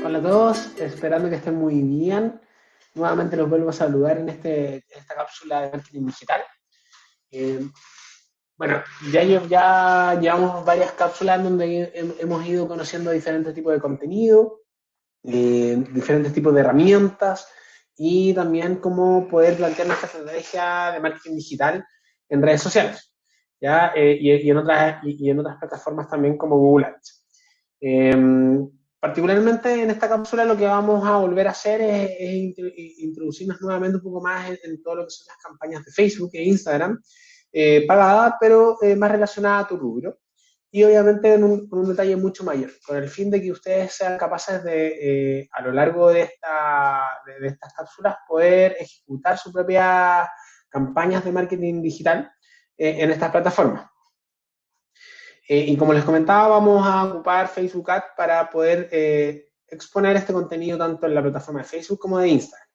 Hola a todos, esperando que estén muy bien. Nuevamente los vuelvo a saludar en esta cápsula de marketing digital. Eh, bueno, ya llevamos varias cápsulas en donde hemos ido conociendo diferentes tipos de contenido, diferentes tipos de herramientas y también cómo poder plantear nuestra estrategia de marketing digital en redes sociales, ¿ya? Y en otras plataformas también como Google Ads. Particularmente en esta cápsula lo que vamos a volver a hacer es introducirnos nuevamente un poco más en todo lo que son las campañas de Facebook e Instagram, pagadas, pero más relacionadas a tu rubro. Y obviamente con un detalle mucho mayor, con el fin de que ustedes sean capaces de, a lo largo de estas cápsulas, poder ejecutar sus propias campañas de marketing digital en estas plataformas. Y como les comentaba, vamos a ocupar Facebook Ads para poder exponer este contenido tanto en la plataforma de Facebook como de Instagram.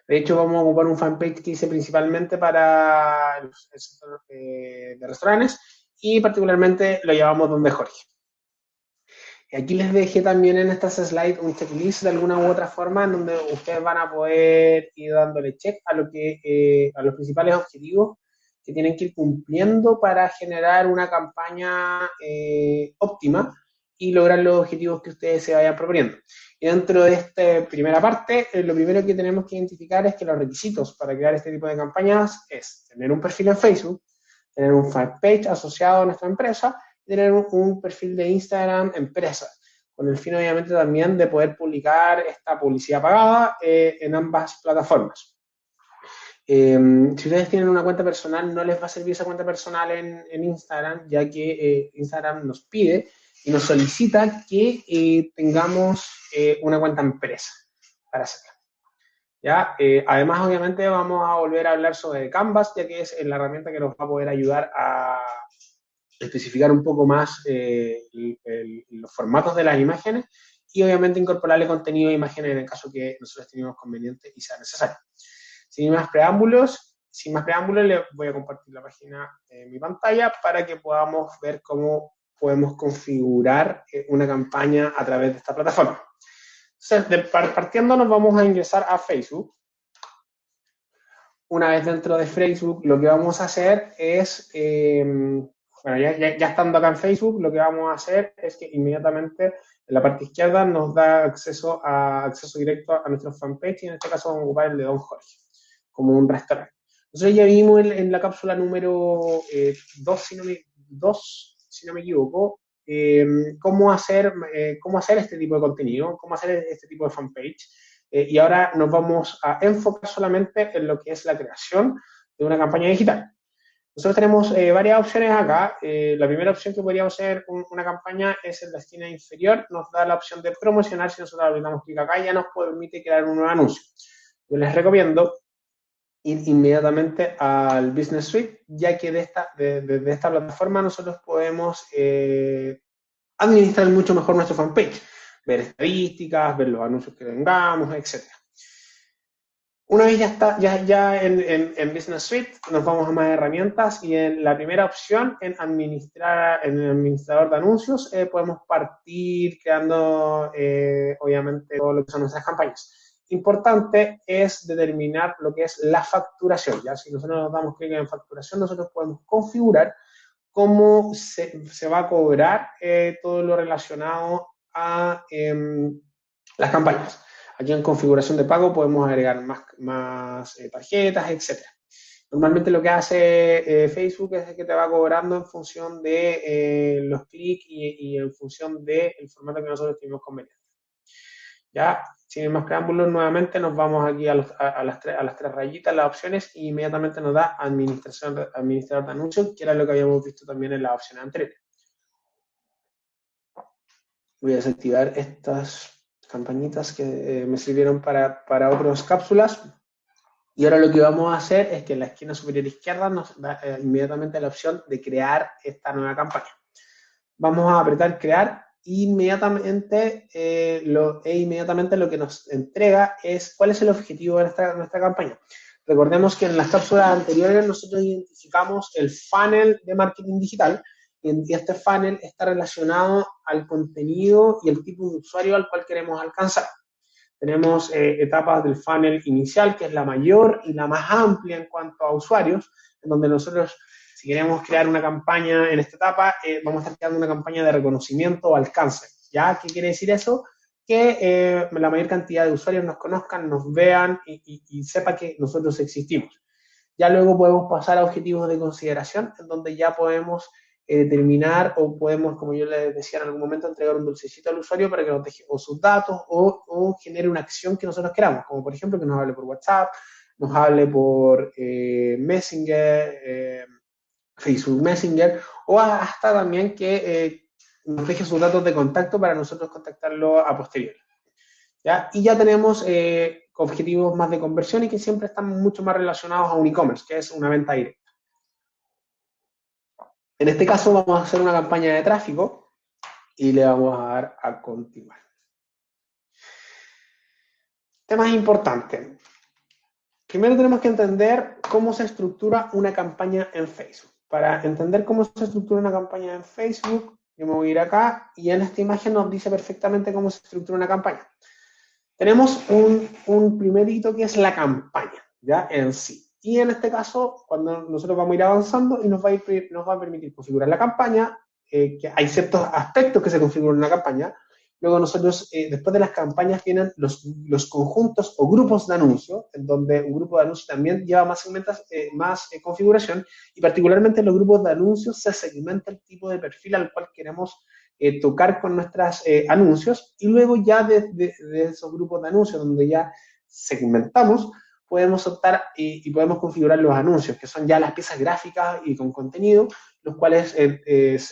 De hecho, vamos a ocupar un fanpage que hice principalmente para el sector de restaurantes y particularmente lo llevamos donde Jorge. Y aquí les dejé también en estas slides un checklist de alguna u otra forma en donde ustedes van a poder ir dándole check a a los principales objetivos que tienen que ir cumpliendo para generar una campaña óptima y lograr los objetivos que ustedes se vayan proponiendo. Y dentro de esta primera parte, lo primero que tenemos que identificar es que los requisitos para crear este tipo de campañas es tener un perfil en Facebook, tener un fanpage asociado a nuestra empresa, tener un perfil de Instagram empresa, con el fin obviamente también de poder publicar esta publicidad pagada en ambas plataformas. Si ustedes tienen una cuenta personal, no les va a servir esa cuenta personal en Instagram, ya que Instagram nos pide y nos solicita que tengamos una cuenta empresa para hacerlo. ¿Ya? Además, obviamente, vamos a volver a hablar sobre Canvas, ya que es la herramienta que nos va a poder ayudar a especificar un poco más los formatos de las imágenes y obviamente incorporarle contenido de imágenes en el caso que nosotros tenemos conveniente y sea necesario. Sin más preámbulos, les voy a compartir la página en mi pantalla para que podamos ver cómo podemos configurar una campaña a través de esta plataforma. Entonces, partiendo nos vamos a ingresar a Facebook. Una vez dentro de Facebook, lo que vamos a hacer es, bueno, ya estando acá en Facebook, lo que vamos a hacer es que inmediatamente en la parte izquierda nos da acceso directo a nuestro fanpage y en este caso vamos a ocupar el de Don Jorge, como un restaurante. Nosotros ya vimos en la cápsula número 2, si no me equivoco, cómo hacer este tipo de contenido, cómo hacer este tipo de fanpage. Y ahora nos vamos a enfocar solamente en lo que es la creación de una campaña digital. Nosotros tenemos varias opciones acá. La primera opción que podríamos hacer una campaña es en la esquina inferior. Nos da la opción de promocionar. Si nosotros le damos clic acá, ya nos permite crear un nuevo anuncio. Yo les recomiendo ir inmediatamente al Business Suite, ya que desde esta plataforma nosotros podemos administrar mucho mejor nuestro fanpage, ver estadísticas, ver los anuncios que tengamos, etc. Una vez ya en Business Suite, nos vamos a más herramientas y en la primera opción, en el administrador de anuncios, podemos partir creando, obviamente, todo lo que son nuestras campañas. Importante es determinar lo que es la facturación. Ya si nosotros nos damos clic en facturación, nosotros podemos configurar cómo se va a cobrar todo lo relacionado a las campañas. Aquí en configuración de pago podemos agregar más tarjetas, etc. Normalmente lo que hace Facebook es que te va cobrando en función de los clics y en función del formato que nosotros tenemos conveniente. Ya, sin más preámbulos, nuevamente nos vamos aquí a las tres rayitas, las opciones, y inmediatamente nos da administrador de anuncios, que era lo que habíamos visto también en las opciones anteriores. Voy a desactivar estas campañitas que me sirvieron para otras cápsulas. Y ahora lo que vamos a hacer es que en la esquina superior izquierda nos da inmediatamente la opción de crear esta nueva campaña. Vamos a apretar crear inmediatamente inmediatamente lo que nos entrega es cuál es el objetivo de nuestra campaña. Recordemos que en las cápsulas anteriores nosotros identificamos el funnel de marketing digital y este funnel está relacionado al contenido y el tipo de usuario al cual queremos alcanzar. Tenemos etapas del funnel inicial, que es la mayor y la más amplia en cuanto a usuarios, en donde nosotros, si queremos crear una campaña en esta etapa, vamos a estar creando una campaña de reconocimiento o alcance. ¿Ya? ¿Qué quiere decir eso? Que la mayor cantidad de usuarios nos conozcan, nos vean y sepa que nosotros existimos. Ya luego podemos pasar a objetivos de consideración, en donde ya podemos determinar o podemos, como yo les decía en algún momento, entregar un dulcecito al usuario para que nos deje o sus datos o genere una acción que nosotros queramos, como por ejemplo que nos hable por WhatsApp, nos hable por Messenger, Facebook Messenger, o hasta también que nos deje sus datos de contacto para nosotros contactarlo a posteriori. ¿Ya? Y ya tenemos objetivos más de conversión y que siempre están mucho más relacionados a un e-commerce, que es una venta directa. En este caso vamos a hacer una campaña de tráfico y le vamos a dar a continuar. Temas importantes. Primero tenemos que entender cómo se estructura una campaña en Facebook. Para entender cómo se estructura una campaña en Facebook, yo me voy a ir acá y en esta imagen nos dice perfectamente cómo se estructura una campaña. Tenemos un primer hito que es la campaña, ¿ya? En sí. Y en este caso, cuando nosotros vamos a ir avanzando y nos va a permitir configurar la campaña, que hay ciertos aspectos que se configuran en una campaña. Luego nosotros, después de las campañas, vienen los conjuntos o grupos de anuncios, en donde un grupo de anuncios también lleva más configuración, y particularmente en los grupos de anuncios se segmenta el tipo de perfil al cual queremos tocar con nuestros anuncios, y luego ya de esos grupos de anuncios donde ya segmentamos, podemos optar y podemos configurar los anuncios, que son ya las piezas gráficas y con contenido, los cuales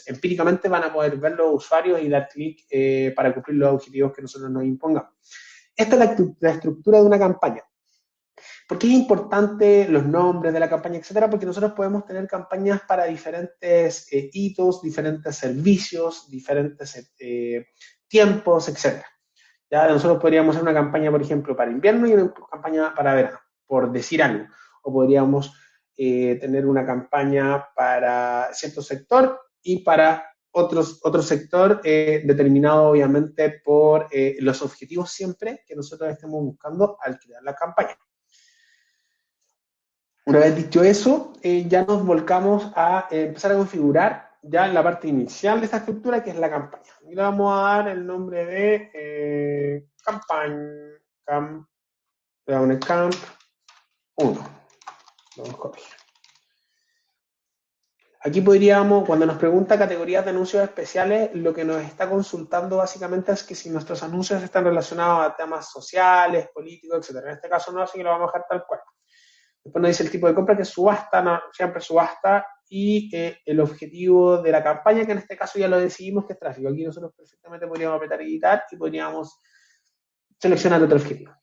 empíricamente van a poder ver los usuarios y dar clic para cumplir los objetivos que nosotros nos impongamos. Esta es la estructura de una campaña. ¿Por qué es importante los nombres de la campaña, etcétera? Porque nosotros podemos tener campañas para diferentes hitos, diferentes servicios, diferentes tiempos, etcétera. Ya nosotros podríamos hacer una campaña, por ejemplo, para invierno y una campaña para verano, por decir algo. O podríamos tener una campaña para cierto sector y para otro sector determinado, obviamente, por los objetivos siempre que nosotros estemos buscando al crear la campaña. Una vez dicho eso, ya nos volcamos a empezar a configurar ya la parte inicial de esta estructura, que es la campaña. Y le vamos a dar el nombre de campaña, camp 1. Vamos a corregir. Aquí podríamos, cuando nos pregunta categorías de anuncios especiales, lo que nos está consultando básicamente es que si nuestros anuncios están relacionados a temas sociales, políticos, etc. En este caso no, así que lo vamos a dejar tal cual. Después nos dice el tipo de compra, que es subasta, no, siempre subasta, y el objetivo de la campaña, que en este caso ya lo decidimos, que es tráfico. Aquí nosotros perfectamente podríamos apretar editar y podríamos seleccionar otro objetivo.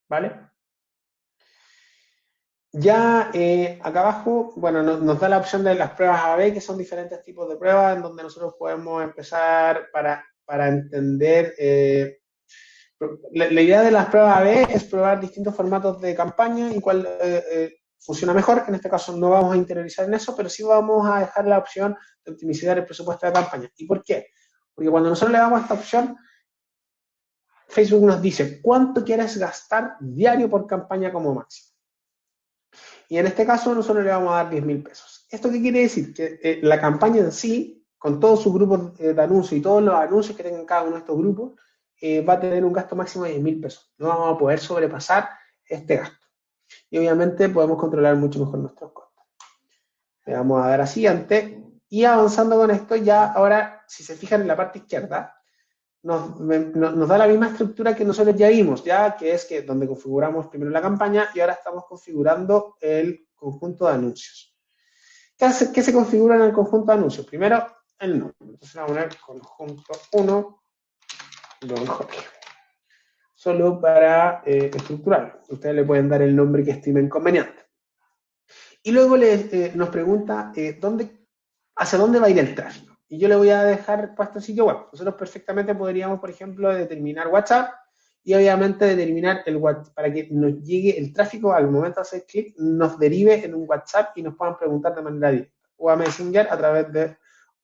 ¿Vale? Ya acá abajo, bueno, nos da la opción de las pruebas A/B, que son diferentes tipos de pruebas, en donde nosotros podemos empezar para entender. La idea de las pruebas A/B es probar distintos formatos de campaña y cuál funciona mejor. En este caso no vamos a interiorizar en eso, pero sí vamos a dejar la opción de optimizar el presupuesto de campaña. ¿Y por qué? Porque cuando nosotros le damos esta opción, Facebook nos dice cuánto quieres gastar diario por campaña como máximo. Y en este caso nosotros le vamos a dar 10.000 pesos. ¿Esto qué quiere decir? Que la campaña en sí, con todos sus grupos de anuncios y todos los anuncios que tengan cada uno de estos grupos, va a tener un gasto máximo de 10.000 pesos. No vamos a poder sobrepasar este gasto. Y obviamente podemos controlar mucho mejor nuestros costos. Le vamos a dar a siguiente. Y avanzando con esto, ya ahora, si se fijan en la parte izquierda, nos da la misma estructura que nosotros ya vimos, ya que es que donde configuramos primero la campaña y ahora estamos configurando el conjunto de anuncios. ¿Qué se configura en el conjunto de anuncios? Primero, el nombre. Entonces vamos a poner conjunto 1, solo para estructurar. Ustedes le pueden dar el nombre que estimen conveniente. Y luego nos pregunta hacia dónde va a ir el tráfico. Y yo le voy a dejar puesto el sitio web. Nosotros perfectamente podríamos, por ejemplo, determinar WhatsApp y obviamente determinar el WhatsApp para que nos llegue el tráfico al momento de hacer clic, nos derive en un WhatsApp y nos puedan preguntar de manera directa. O a Messenger a través de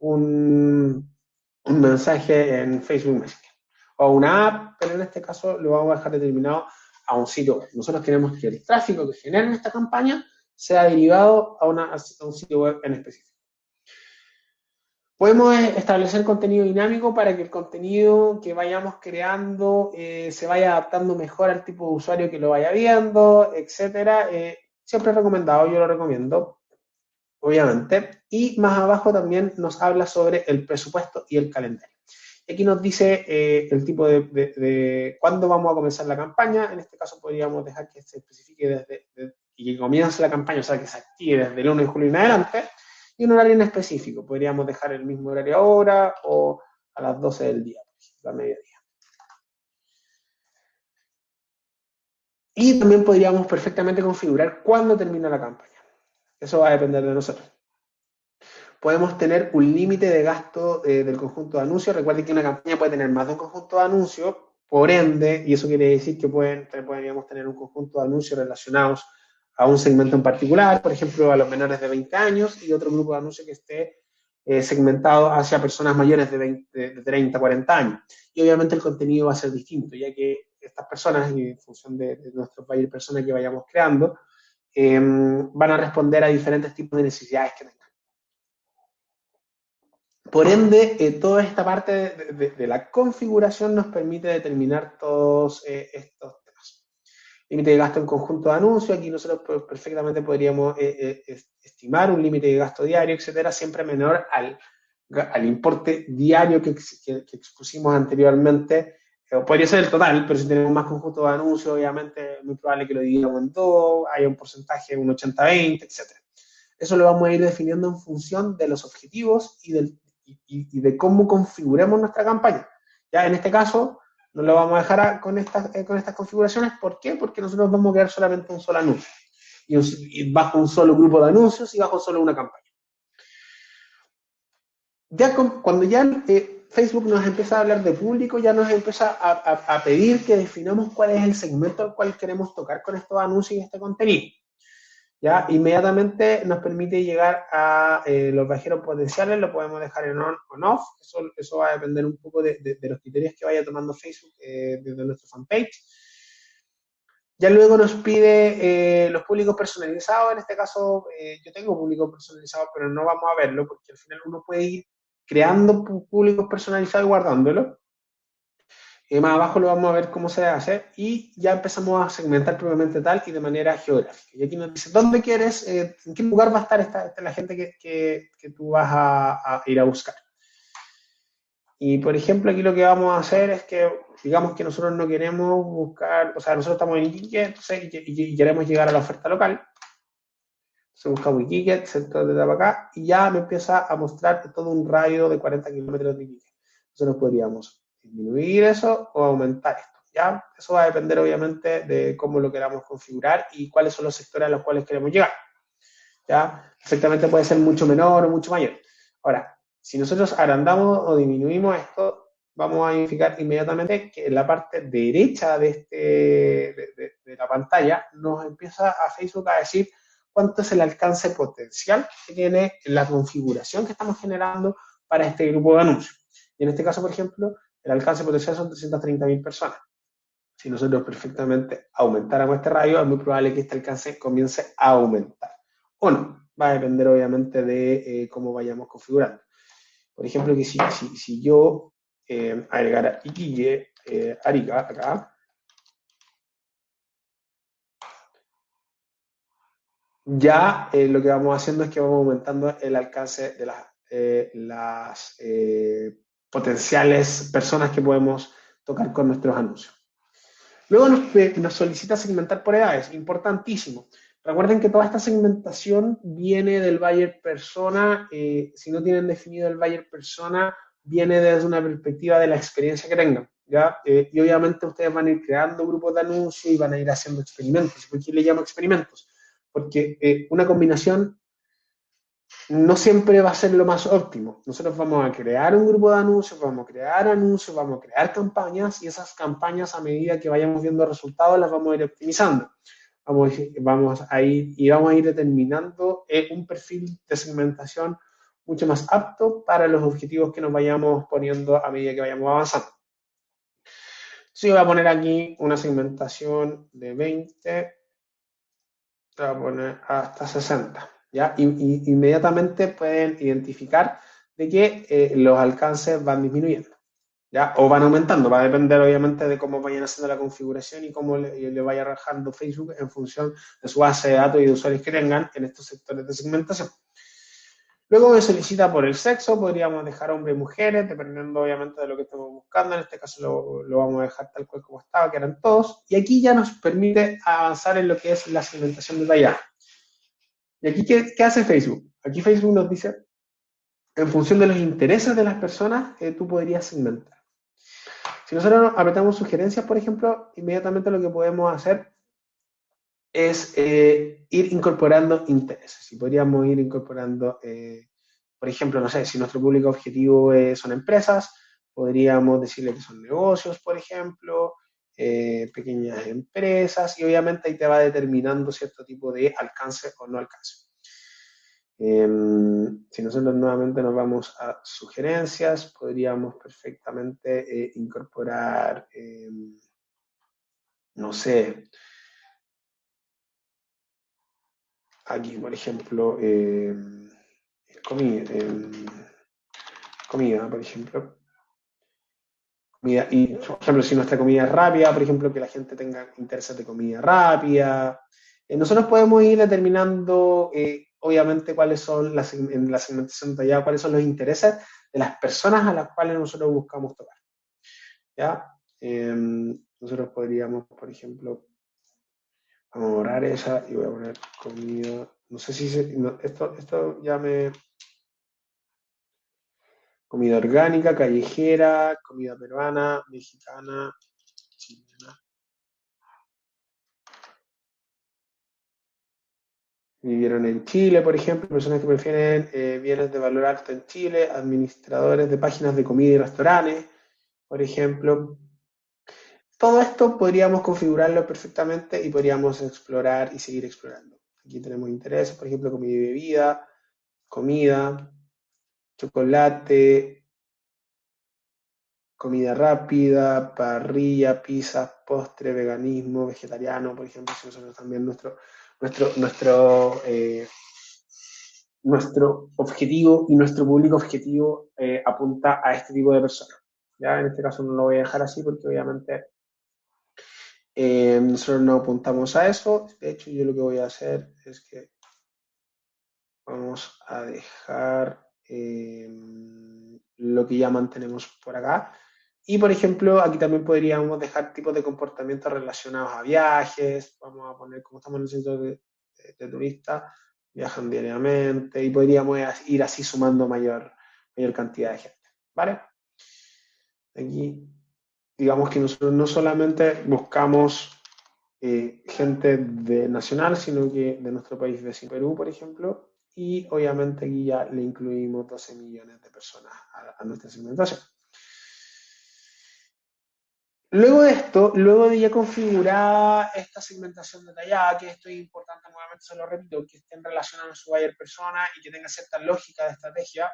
un mensaje en Facebook Messenger o una app, pero en este caso lo vamos a dejar determinado a un sitio web. Nosotros queremos que el tráfico que genere esta campaña sea derivado a un sitio web en específico. Podemos establecer contenido dinámico para que el contenido que vayamos creando se vaya adaptando mejor al tipo de usuario que lo vaya viendo, etcétera. Siempre recomendado, yo lo recomiendo, obviamente. Y más abajo también nos habla sobre el presupuesto y el calendario. Y aquí nos dice el tipo de cuándo vamos a comenzar la campaña. En este caso podríamos dejar que se especifique y que comience la campaña, o sea, que se active desde el 1 de julio en adelante. Y un horario en específico. Podríamos dejar el mismo horario ahora o a las 12 del día, por ejemplo, a mediodía. Y también podríamos perfectamente configurar cuándo termina la campaña. Eso va a depender de nosotros. Podemos tener un límite de gasto del conjunto de anuncios. Recuerden que una campaña puede tener más de un conjunto de anuncios, por ende, y eso quiere decir que podríamos tener un conjunto de anuncios relacionados a un segmento en particular, por ejemplo, a los menores de 20 años, y otro grupo de anuncios que esté segmentado hacia personas mayores de 30, 40 años. Y obviamente el contenido va a ser distinto, ya que estas personas, y en función de nuestro buyer persona que vayamos creando, van a responder a diferentes tipos de necesidades que tengan. Por ende, toda esta parte de la configuración nos permite determinar todos estos temas. Límite de gasto en conjunto de anuncios, aquí nosotros perfectamente podríamos estimar un límite de gasto diario, etcétera, siempre menor al importe diario que expusimos anteriormente. Podría ser el total, pero si tenemos más conjunto de anuncios, obviamente es muy probable que lo dividamos en dos, haya un porcentaje, un 80-20, etcétera. Eso lo vamos a ir definiendo en función de los objetivos y de cómo configuremos nuestra campaña. Ya en este caso, no lo vamos a dejar con estas configuraciones. ¿Por qué? Porque nosotros vamos a crear solamente un solo anuncio. Y bajo un solo grupo de anuncios y bajo solo una campaña. Cuando ya Facebook nos empieza a hablar de público, ya nos empieza a pedir que definamos cuál es el segmento al cual queremos tocar con estos anuncios y este contenido. ¿Ya? Inmediatamente nos permite llegar a los viajeros potenciales, lo podemos dejar en on o off, eso va a depender un poco de los criterios que vaya tomando Facebook desde nuestra fanpage. Ya luego nos pide los públicos personalizados, en este caso yo tengo públicos personalizados, pero no vamos a verlo porque al final uno puede ir creando públicos personalizados y guardándolos. Más abajo lo vamos a ver cómo se hace y ya empezamos a segmentar propiamente tal y de manera geográfica. Y aquí nos dice, ¿dónde quieres, en qué lugar va a estar la gente que tú vas a ir a buscar? Y por ejemplo, aquí lo que vamos a hacer es que, digamos que nosotros no queremos buscar, o sea, nosotros estamos en Iquique y queremos llegar a la oferta local. Entonces buscamos Iquique, centro de Tapacá, y ya me empieza a mostrar todo un radio de 40 kilómetros de Iquique. Nosotros podríamos disminuir eso o aumentar esto, ¿ya? Eso va a depender obviamente de cómo lo queramos configurar y cuáles son los sectores a los cuales queremos llegar, ¿ya? Perfectamente puede ser mucho menor o mucho mayor. Ahora, si nosotros agrandamos o disminuimos esto, vamos a verificar inmediatamente que en la parte derecha de la pantalla nos empieza a Facebook a decir cuánto es el alcance potencial que tiene la configuración que estamos generando para este grupo de anuncios. Y en este caso, por ejemplo, el alcance potencial son 330.000 personas. Si nosotros perfectamente aumentáramos este radio, es muy probable que este alcance comience a aumentar. O no, va a depender obviamente de cómo vayamos configurando. Por ejemplo, que si yo agregara Iquique, Arica, acá, ya lo que vamos haciendo es que vamos aumentando el alcance de las potenciales personas que podemos tocar con nuestros anuncios. Luego nos solicita segmentar por edades, importantísimo. Recuerden que toda esta segmentación viene del buyer persona. Si no tienen definido el buyer persona, viene desde una perspectiva de la experiencia que tengan, ¿ya? Y obviamente ustedes van a ir creando grupos de anuncios y van a ir haciendo experimentos. ¿Por qué le llamo experimentos? Porque una combinación no siempre va a ser lo más óptimo. Nosotros vamos a crear un grupo de anuncios, vamos a crear campañas y esas campañas a medida que vayamos viendo resultados las vamos a ir optimizando. Vamos a ir determinando un perfil de segmentación mucho más apto para los objetivos que nos vayamos poniendo a medida que vayamos avanzando. Sí, voy a poner aquí una segmentación de 20, voy a poner hasta 60, ¿ya? Inmediatamente pueden identificar de que los alcances van disminuyendo, ¿ya? O van aumentando, va a depender obviamente de cómo vayan haciendo la configuración y cómo le vaya arrojando Facebook en función de su base de datos y de usuarios que tengan en estos sectores de segmentación. Luego me solicita por el sexo, podríamos dejar hombres y mujeres, dependiendo obviamente de lo que estemos buscando. En este caso lo vamos a dejar tal cual como estaba, que eran todos. Y aquí ya nos permite avanzar en lo que es la segmentación detallada. ¿Y aquí qué hace Facebook? Aquí Facebook nos dice, en función de los intereses de las personas, tú podrías segmentar. Si nosotros apretamos sugerencias, por ejemplo, inmediatamente lo que podemos hacer es ir incorporando intereses. Y podríamos ir incorporando, por ejemplo, no sé, si nuestro público objetivo son empresas, podríamos decirle que son negocios, por ejemplo, pequeñas empresas, y obviamente ahí te va determinando cierto tipo de alcance o no alcance. Si nosotros nuevamente nos vamos a sugerencias, podríamos perfectamente incorporar, no sé, aquí, por ejemplo, comida, por ejemplo. Comida, y, por ejemplo, si nuestra comida es rápida, por ejemplo, que la gente tenga intereses de comida rápida. Nosotros podemos ir determinando, obviamente, cuáles son, en la segmentación detallada, cuáles son los intereses de las personas a las cuales nosotros buscamos tocar. ¿Ya? Nosotros podríamos, por ejemplo, vamos a borrar esa y voy a poner comida. No sé si no, esto ya me. Comida orgánica, callejera, comida peruana, mexicana, chilena. Vivieron en Chile, por ejemplo, personas que prefieren bienes de valor alto en Chile, administradores de páginas de comida y restaurantes, por ejemplo. Todo esto podríamos configurarlo perfectamente y podríamos explorar y seguir explorando. Aquí tenemos intereses, por ejemplo, comida y bebida, comida, chocolate, comida rápida, parrilla, pizza, postre, veganismo, vegetariano, por ejemplo, si nosotros también nuestro objetivo y nuestro público objetivo apunta a este tipo de personas. Ya en este caso no lo voy a dejar así porque obviamente nosotros no apuntamos a eso. De hecho, yo lo que voy a hacer es que vamos a dejar lo que ya mantenemos por acá. Y, por ejemplo, aquí también podríamos dejar tipos de comportamientos relacionados a viajes. Vamos a poner, como estamos en el centro de turistas, viajan diariamente y podríamos ir así sumando mayor cantidad de gente. ¿Vale? Aquí, digamos que nosotros no solamente buscamos gente de nacional, sino que de nuestro país vecino, Perú, por ejemplo, y obviamente aquí ya le incluimos 12 millones de personas a nuestra segmentación. Luego de esto, luego de ya configurar esta segmentación detallada, que esto es importante, nuevamente se lo repito, que estén relacionados a su buyer persona y que tenga cierta lógica de estrategia,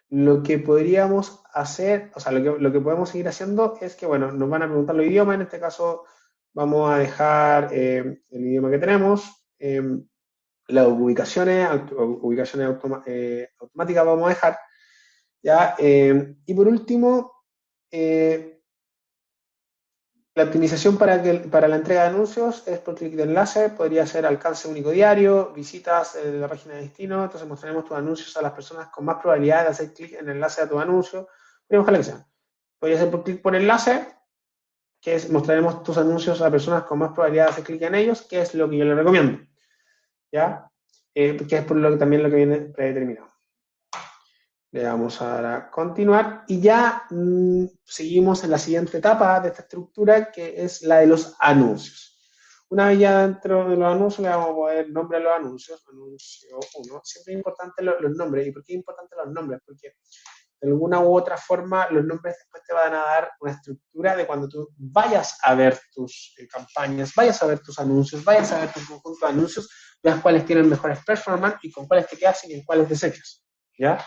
lo que podríamos hacer, o sea, lo que podemos seguir haciendo es que, bueno, nos van a preguntar los idiomas, en este caso vamos a dejar el idioma que tenemos, las ubicaciones automáticas vamos a dejar, ¿ya? Y por último, la optimización para la entrega de anuncios es por clic de enlace, podría ser alcance único diario, visitas en la página de destino, entonces mostraremos tus anuncios a las personas con más probabilidad de hacer clic en el enlace a tu anuncio. Veremos que sea. Podría ser por clic por enlace, que es mostraremos tus anuncios a personas con más probabilidad de hacer clic en ellos, que es lo que yo les recomiendo. ¿Ya? Que es por lo que también lo que viene predeterminado. Le vamos a dar a continuar y ya seguimos en la siguiente etapa de esta estructura, que es la de los anuncios. Una vez ya dentro de los anuncios le vamos a poner nombre a los anuncios, anuncio 1. Siempre es importante los nombres. ¿Y por qué es importante los nombres? Porque de alguna u otra forma los nombres después te van a dar una estructura de cuando tú vayas a ver tus campañas, vayas a ver tus anuncios, vayas a ver tu conjunto de anuncios, veas cuáles tienen mejores performance y con cuáles te quedas y en cuáles desechas, ¿ya?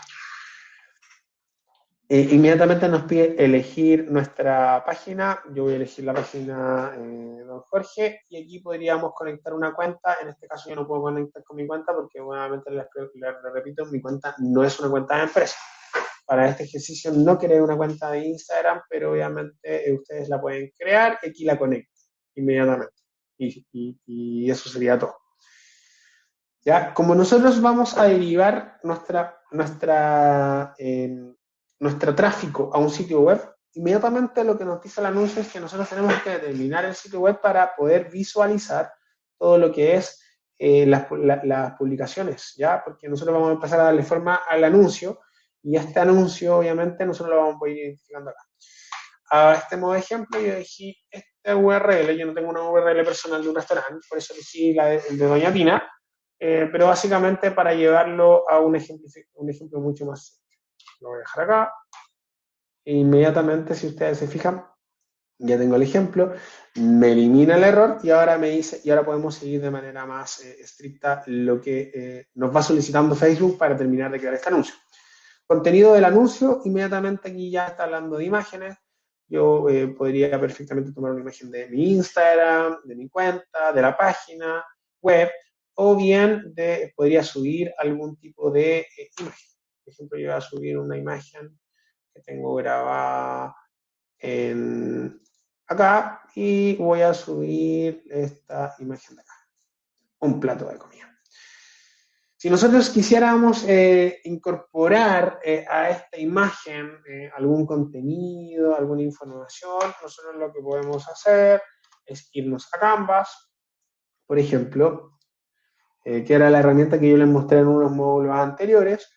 Inmediatamente nos pide elegir nuestra página. Yo voy a elegir la página Don Jorge y aquí podríamos conectar una cuenta. En este caso yo no puedo conectar con mi cuenta porque nuevamente les repito, mi cuenta no es una cuenta de empresa. Para este ejercicio no creé una cuenta de Instagram, pero obviamente ustedes la pueden crear y aquí la conecto inmediatamente. Y eso sería todo. ¿Ya? Como nosotros vamos a derivar nuestro tráfico a un sitio web, inmediatamente lo que nos dice el anuncio es que nosotros tenemos que determinar el sitio web para poder visualizar todo lo que es las publicaciones, ¿ya? Porque nosotros vamos a empezar a darle forma al anuncio y este anuncio, obviamente, nosotros lo vamos a ir identificando acá. A este modo de ejemplo, yo elegí esta URL, yo no tengo una URL personal de un restaurante, por eso elegí la de Doña Tina, pero básicamente para llevarlo a un ejemplo mucho más simple. Lo voy a dejar acá. E inmediatamente, si ustedes se fijan, ya tengo el ejemplo, me elimina el error y ahora me dice, y ahora podemos seguir de manera más estricta lo que nos va solicitando Facebook para terminar de crear este anuncio. Contenido del anuncio, inmediatamente aquí ya está hablando de imágenes. Yo podría perfectamente tomar una imagen de mi Instagram, de mi cuenta, de la página web, o bien podría subir algún tipo de imagen. Por ejemplo, yo voy a subir una imagen que tengo grabada acá y voy a subir esta imagen de acá, un plato de comida. Si nosotros quisiéramos incorporar a esta imagen algún contenido, alguna información, nosotros lo que podemos hacer es irnos a Canvas, por ejemplo, que era la herramienta que yo les mostré en unos módulos anteriores,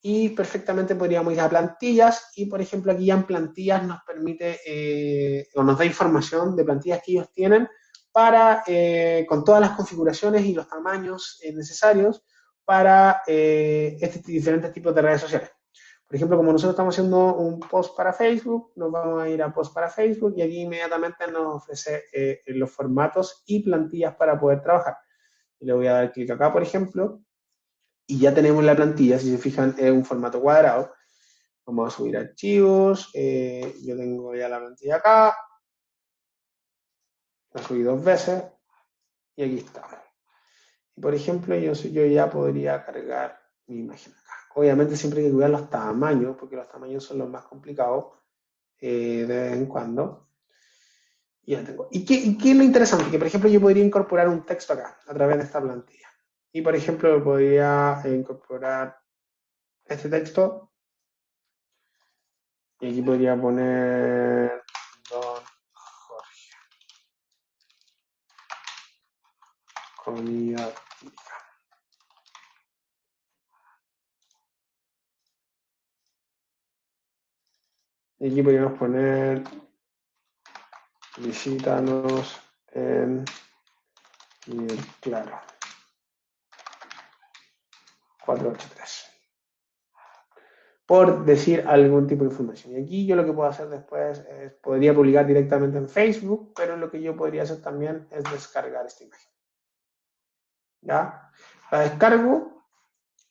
y perfectamente podríamos ir a plantillas y, por ejemplo, aquí ya en plantillas nos permite o nos da información de plantillas que ellos tienen para, con todas las configuraciones y los tamaños necesarios para diferentes tipos de redes sociales. Por ejemplo, como nosotros estamos haciendo un post para Facebook, nos vamos a ir a post para Facebook y aquí inmediatamente nos ofrece los formatos y plantillas para poder trabajar. Y le voy a dar clic acá, por ejemplo, y ya tenemos la plantilla. Si se fijan, es un formato cuadrado. Vamos a subir archivos. Yo tengo ya la plantilla acá. La subí 2 veces y aquí estamos. Y por ejemplo, yo ya podría cargar mi imagen acá. Obviamente siempre hay que cuidar los tamaños, porque los tamaños son los más complicados de vez en cuando. Y ya tengo. ¿Y qué es lo interesante? Que por ejemplo yo podría incorporar un texto acá, a través de esta plantilla. Y por ejemplo podría incorporar este texto. Y aquí podría poner Don Jorge. Comida típica. Y aquí podríamos poner visítanos en Claro. 483. Por decir algún tipo de información. Y aquí yo lo que puedo hacer después es, podría publicar directamente en Facebook, pero lo que yo podría hacer también es descargar esta imagen. ¿Ya? La descargo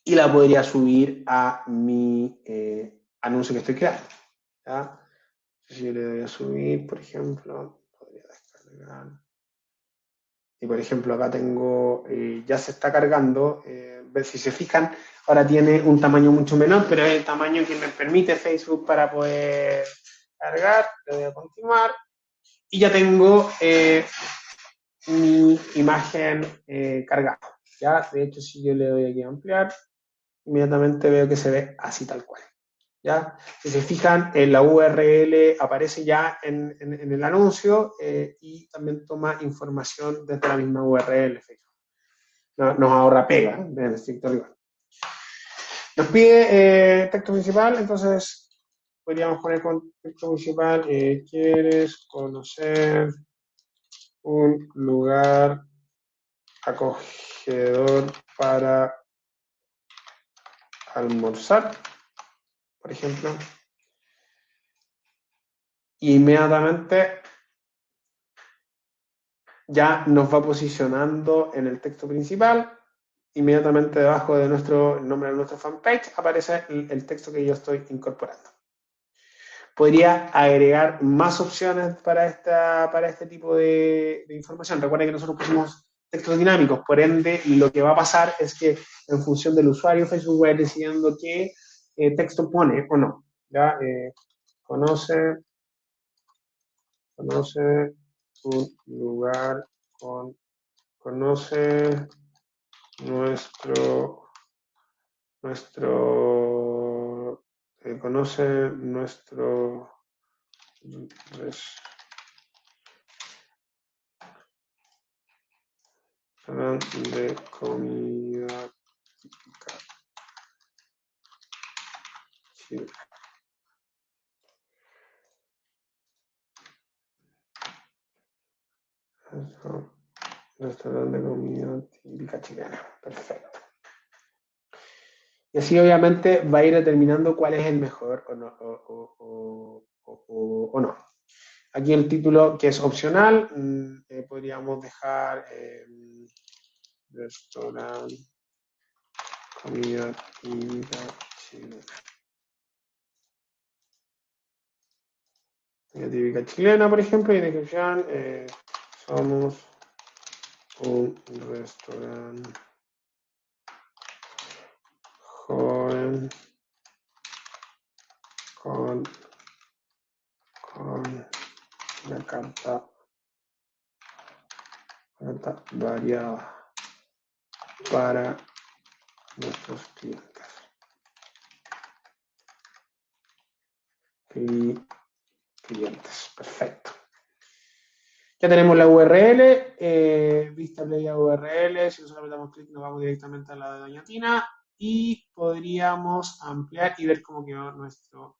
y la podría subir a mi anuncio que estoy creando. ¿Ya? Si yo le doy a subir, por ejemplo, podría descargar. Y por ejemplo, acá tengo, ya se está cargando, si se fijan, ahora tiene un tamaño mucho menor, pero es el tamaño que me permite Facebook para poder cargar. Le voy a continuar. Y ya tengo mi imagen cargada. ¿Ya? De hecho, si yo le doy aquí a ampliar, inmediatamente veo que se ve así tal cual. ¿Ya? Si se fijan, la URL aparece ya en el anuncio y también toma información desde la misma URL. Nos ahorra pega, en el estricto rigor. Nos pide texto principal, entonces podríamos poner con texto principal, ¿quieres conocer un lugar acogedor para almorzar? Por ejemplo. Y inmediatamente ya nos va posicionando en el texto principal. Inmediatamente debajo de el nombre de nuestro fanpage aparece el texto que yo estoy incorporando. Podría agregar más opciones para este tipo de información. Recuerden que nosotros pusimos textos dinámicos, por ende, lo que va a pasar es que en función del usuario, Facebook va a ir decidiendo qué texto pone o no. ¿Ya? Conoce un lugar conoce conoce nuestro restaurante de comida típica chilena. Restaurante de comida típica chilena. Perfecto. Y así obviamente va a ir determinando cuál es el mejor o no. O no. Aquí el título, que es opcional, podríamos dejar restaurante, comida típica chilena. Comida típica chilena, por ejemplo, y en descripción, somos un restaurante joven con una carta variada para nuestros clientes. Perfecto. Ya tenemos la URL, vista previa URL, si nosotros le damos clic nos vamos directamente a la de Doña Tina y podríamos ampliar y ver cómo quedó nuestro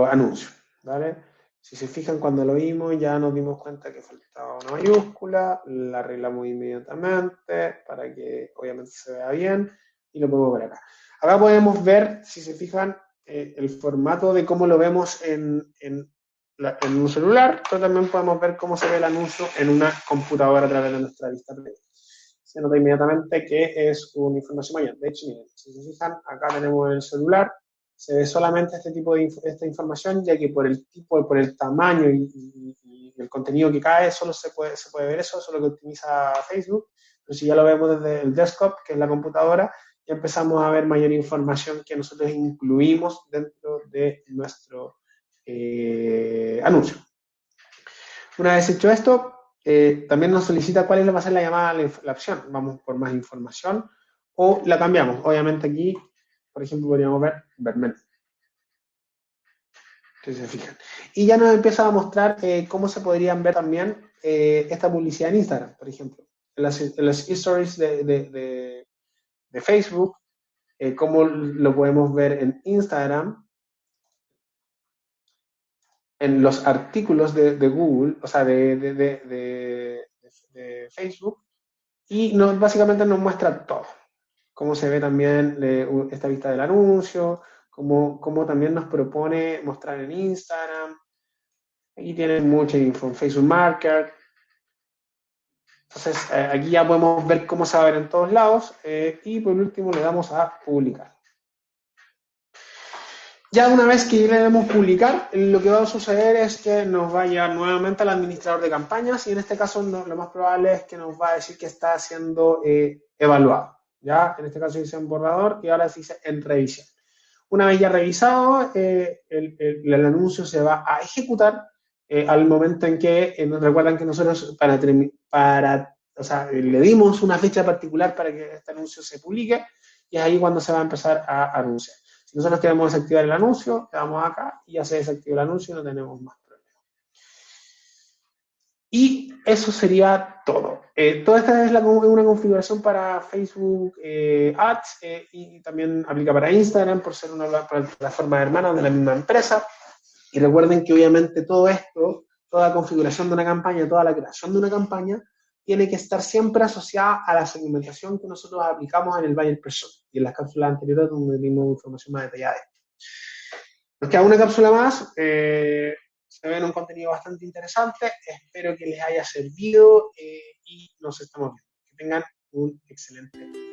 anuncio, ¿vale? Si se fijan, cuando lo vimos ya nos dimos cuenta que faltaba una mayúscula, la arreglamos inmediatamente para que obviamente se vea bien y lo podemos ver acá. Acá podemos ver, si se fijan, el formato de cómo lo vemos en un celular, pero también podemos ver cómo se ve el anuncio en una computadora a través de nuestra vista previa. Se nota inmediatamente que es una información mayor. De hecho, miren, si se fijan, acá tenemos el celular, se ve solamente este tipo de esta información, ya que por el tipo, por el tamaño y el contenido que cae, solo se puede ver eso es lo que optimiza Facebook. Pero si ya lo vemos desde el desktop, que es la computadora, ya empezamos a ver mayor información que nosotros incluimos dentro de nuestro anuncio. Una vez hecho esto, también nos solicita cuál va a ser la llamada a la opción. Vamos por más información o la cambiamos. Obviamente aquí, por ejemplo, podríamos ver menú. Si se fijan. Y ya nos empieza a mostrar cómo se podrían ver también esta publicidad en Instagram, por ejemplo. En las stories de Facebook, cómo lo podemos ver en Instagram, en los artículos de Google, o sea, de Facebook, y básicamente nos muestra todo. Cómo se ve también esta vista del anuncio, cómo también nos propone mostrar en Instagram. Aquí tienen mucha info en Facebook Market. Entonces, aquí ya podemos ver cómo se va a ver en todos lados. Y por último, le damos a publicar. Ya una vez que le demos publicar, lo que va a suceder es que nos va a llevar nuevamente al administrador de campañas y en este caso lo más probable es que nos va a decir que está siendo evaluado. Ya, en este caso dice en borrador y ahora dice en revisión. Una vez ya revisado, el anuncio se va a ejecutar al momento en que, recuerdan que nosotros o sea, le dimos una fecha particular para que este anuncio se publique y es ahí cuando se va a empezar a anunciar. Si nosotros queremos desactivar el anuncio, le damos acá y ya se desactiva el anuncio y no tenemos más problemas. Y eso sería todo. Toda esta es una configuración para Facebook Ads y también aplica para Instagram por ser una plataforma hermana de la misma empresa. Y recuerden que obviamente todo esto, toda la configuración de una campaña, toda la creación de una campaña, tiene que estar siempre asociada a la segmentación que nosotros aplicamos en el buyer persona y en las cápsulas anteriores donde dimos información más detallada. Nos queda una cápsula más. se ven un contenido bastante interesante. Espero que les haya servido y nos estamos viendo. Que tengan un excelente día.